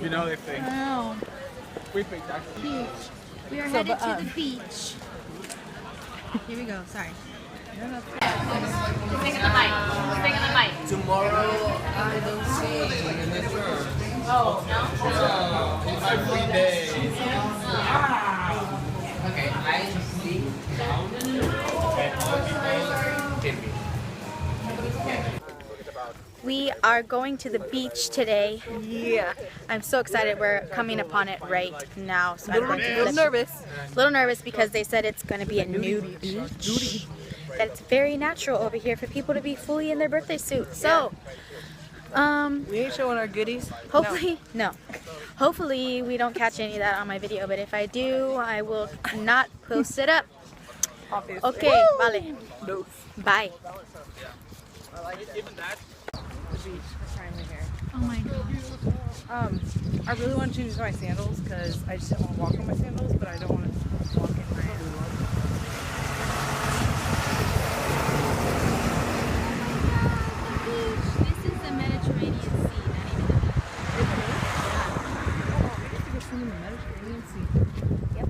You know they think. I know. We think that. Beach. We are headed to the beach. Here we go. Sorry. Sing in the mic. Sing in the mic. Tomorrow I don't see. Oh, no? Every day. Okay, I see. We are going to the beach today. Yeah. I'm so excited. We're coming upon it right now. So I'm going to A little nervous. A little nervous because they said it's going to be a nude beach. That it's very natural over here for people to be fully in their birthday suit. So, We ain't showing our goodies. hopefully, no. Hopefully we don't catch any of that on my video. But if I do, I will not post it up. Obviously. Okay, vale. No. Bye. Even that. The beach. We're finally here. Oh my gosh. I really want to choose my sandals because I just don't want to walk on my sandals, but I don't want to walk in my This is the Mediterranean Sea, not even the beach. in the Mediterranean Sea. Yep.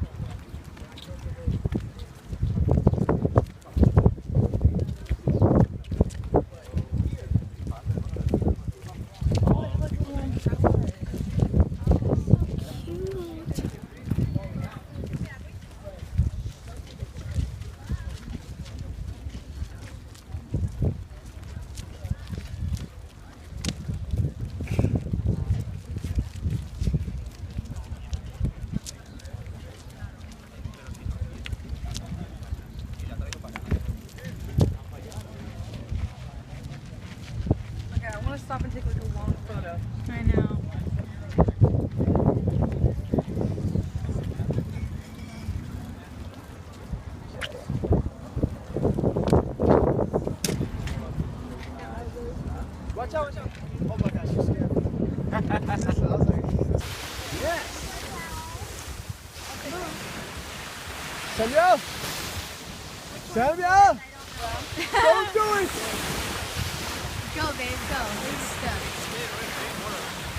Okay, I want to stop and take like a long photo. I know. Watch out, watch out. Oh my gosh, you're scared. Yes. Samuel! Samuel! Don't do it! Go, babe, go. Good stuff.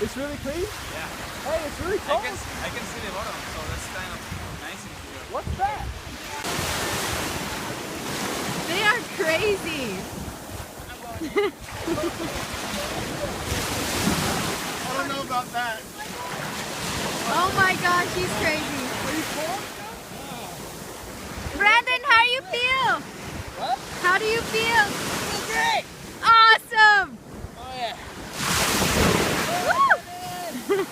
It's really clean? Yeah. Hey, it's really I cold. can see the bottom, so that's kind of nice in here. What's that? They are crazy. I don't know about that. Oh my gosh, he's crazy. Brandon, how do you feel? What? How do you feel? Great! Awesome! Oh yeah. Woo!